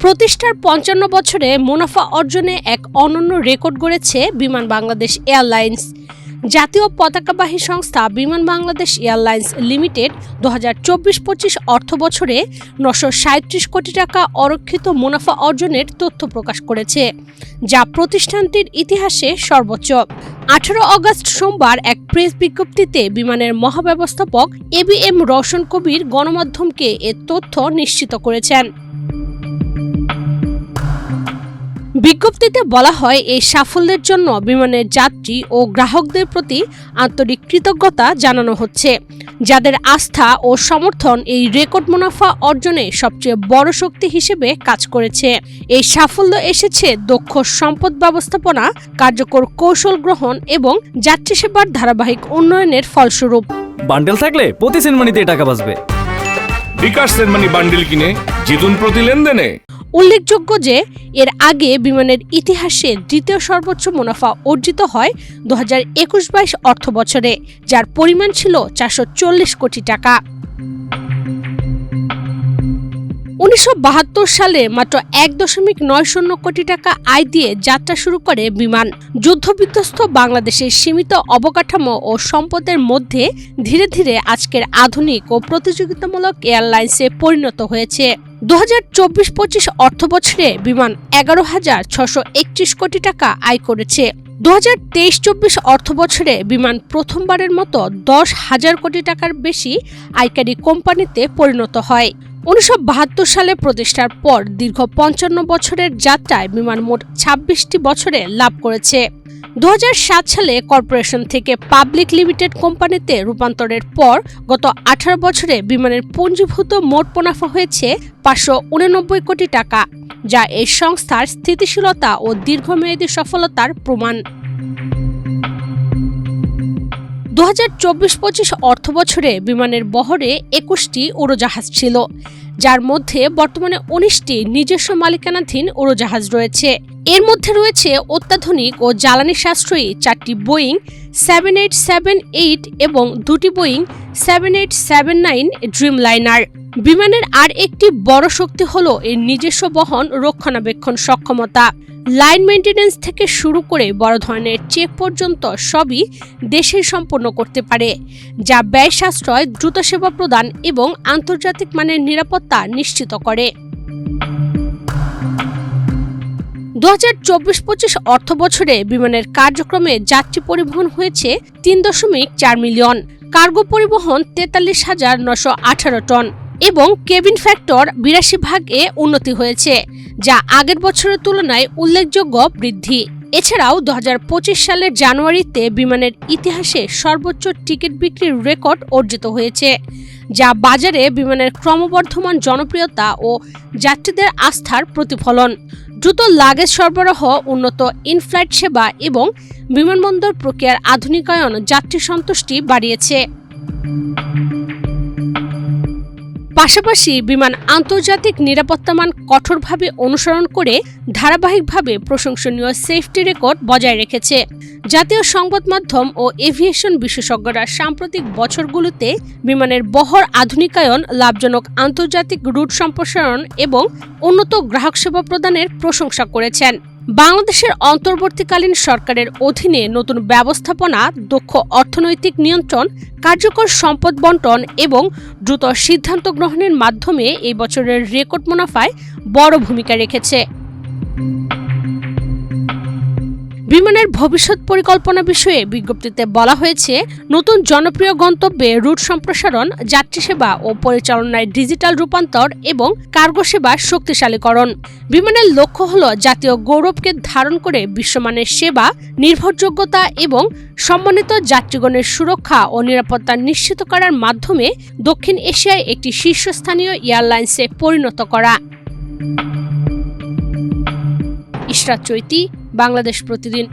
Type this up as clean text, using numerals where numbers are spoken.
প্রতিষ্ঠার ৫৫ বছরে মুনাফা অর্জনে এক অনন্য রেকর্ড গড়েছে বিমান বাংলাদেশ এয়ারলাইন্স। জাতীয় পতাকাবাহী সংস্থা বিমান বাংলাদেশ এয়ারলাইন্স লিমিটেড ২০২৪-২৫ অর্থবছরে ৯৩৭ কোটি টাকা অরক্ষিত মুনাফা অর্জনের তথ্য প্রকাশ করেছে, যা প্রতিষ্ঠানটির ইতিহাসে সর্বোচ্চ। ১৮ আগস্ট সোমবার এক প্রেস বিজ্ঞপ্তিতে বিমানের মহাব্যবস্থাপক ABM রওশন কবির গণমাধ্যমকে এ তথ্য নিশ্চিত করেছেন। বিজ্ঞপ্তিতে বলা হয়, এই সাফল্যের জন্য বিমানের যাত্রী ও গ্রাহকদের প্রতি আন্তরিক কৃতজ্ঞতা জানানো হচ্ছে, যাদের আস্থা ও সমর্থন এই রেকর্ড মুনাফা অর্জনে সবচেয়ে বড় শক্তি হিসেবে কাজ করেছে। এই সাফল্য এসেছে দক্ষ সম্পদ ব্যবস্থাপনা, কার্যকর কৌশল গ্রহণ এবং যাত্রী সেবার ধারাবাহিক উন্নয়নের ফলস্বরূপ। বান্ডেল থাকলে প্রতি সেনমানিতে টাকা বাঁচবে। বিকাশ সেনমানি বান্ডেল কিনে জিতুন প্রতি লেনদেনে। উল্লেখযোগ্য যে এর আগে বিমানের ইতিহাসে দ্বিতীয় সর্বোচ্চ মুনাফা অর্জিত হয় ২০২১-২২ অর্থ বছরে, যার পরিমাণ ছিল ৪৪০ কোটি টাকা। ১৯৭২ সালে মাত্র ১.৯০ কোটি টাকা আয় দিয়ে যাত্রা শুরু করে বিমান। যুদ্ধবিধ্বস্ত বাংলাদেশের সীমিত অবকাঠামো ও সম্পদের মধ্যে ধীরে ধীরে আজকের আধুনিক ও প্রতিযোগিতামূলক এয়ারলাইন্সে পরিণত হয়েছে। ২০২৪-২৫ অর্থবছরে বিমান ১১,৬৩১ কোটি টাকা আয় করেছে। ২০২৩-২৪ অর্থবছরে বিমান প্রথমবারের মতো ১০,০০০ কোটি টাকার বেশি আয়কারী কোম্পানিতে পরিণত হয়। ১৯৭২ সালে প্রতিষ্ঠার পর দীর্ঘ ৫৫ বছরের যাত্রায় বিমান মোট ২৬টি বছরে লাভ করেছে। ২০০৭ সালে কর্পোরেশন থেকে পাবলিক লিমিটেড কোম্পানিতে রূপান্তরের পর গত ১৮ বছরে বিমানের পুঞ্জীভূত মোট মুনাফা হয়েছে ৫৮৯ কোটি টাকা, যা এই সংস্থার স্থিতিশীলতা ও দীর্ঘমেয়াদী সফলতার প্রমাণ। ২০২৪-২৫ অর্থবছরে বিমানের বহরে ২১টি উড়োজাহাজ ছিল, যার মধ্যে বর্তমানে ১৯টি নিজস্ব মালিকানাধীন উড়োজাহাজ রয়েছে। এর মধ্যে রয়েছে অত্যাধুনিক ও জ্বালানি সাশ্রয়ী ৪টি বোয়িং ৭87-৮ এবং ২টি বোয়িং ৭87-৯ ড্রিমলাইনার। বিমানের আর একটি বড় শক্তি হল এর নিজস্ব বহন রক্ষণাবেক্ষণ সক্ষমতা। লাইন মেইনটেন্যান্স থেকে শুরু করে বড় ধরনের চেক পর্যন্ত সবই দেশে সম্পন্ন করতে পারে, যা ব্যয় সাশ্রয়, দ্রুত সেবা প্রদান এবং আন্তর্জাতিক মানের নিরাপত্তা নিশ্চিত করে। ২০২৪-২৫ অর্থবছরে বিমানের কার্যক্রমে যাত্রী পরিবহন হয়েছে ৩.৪ মিলিয়ন, কার্গো পরিবহন ৪৩,৯১৮ টন এবং কেবিন ফ্যাক্টর ৮২ ভাগে উন্নতি হয়েছে, যা আগের বছরের তুলনায় উল্লেখযোগ্য বৃদ্ধি। এছাড়াও ২০২৫ সালের জানুয়ারিতে বিমানের ইতিহাসে সর্বোচ্চ টিকিট বিক্রির রেকর্ড অর্জিত হয়েছে, যা বাজারে বিমানের ক্রমবর্ধমান জনপ্রিয়তা ও যাত্রীদের আস্থার প্রতিফলন। দ্রুত লাগেজ সরবরাহ, উন্নত ইনফ্লাইট সেবা এবং বিমানবন্দর প্রক্রিয়ার আধুনিকায়ন যাত্রী সন্তুষ্টি বাড়িয়েছে। পাশাপাশি বিমান আন্তর্জাতিক নিরাপত্তা মান কঠোরভাবে অনুসরণ করে ধারাবাহিকভাবে প্রশংসনীয় সেফটি রেকর্ড বজায় রেখেছে। জাতীয় সংবাদ মাধ্যম ও এভিয়েশন বিশেষজ্ঞরা সাম্প্রতিক বছরগুলোতে বিমানের বহর আধুনিকায়ন, লাভজনক আন্তর্জাতিক রুট সম্প্রসারণ এবং উন্নত গ্রাহক সেবা প্রদানের প্রশংসা করেছেন। বাংলাদেশের অন্তর্বর্তীকালীন সরকারের অধীনে নতুন ব্যবস্থাপনা, দক্ষ অর্থনৈতিক নিয়ন্ত্রণ, কার্যকর সম্পদ বণ্টন এবং দ্রুত সিদ্ধান্ত গ্রহণের মাধ্যমে এই বছরের রেকর্ড মুনাফায় বড় ভূমিকা রেখেছে। বিমানের ভবিষ্যৎ পরিকল্পনা বিষয়ে বিজ্ঞপ্তিতে বলা হয়েছে, নতুন জনপ্রিয় গন্তব্যে রুট সম্প্রসারণ, যাত্রী সেবা ও পরিচালনায় ডিজিটাল রূপান্তর এবং কার্গো সেবার শক্তিশালীকরণ। বিমানের লক্ষ্য হল জাতীয় গৌরবকে ধারণ করে বিশ্বমানের সেবা, নির্ভরযোগ্যতা এবং সম্মানিত যাত্রীগণের সুরক্ষা ও নিরাপত্তা নিশ্চিত করার মাধ্যমে দক্ষিণ এশিয়ায় একটি শীর্ষস্থানীয় এয়ারলাইন্সে পরিণত করা। ইশরাত চৈতি, বাংলাদেশ প্রতিদিন।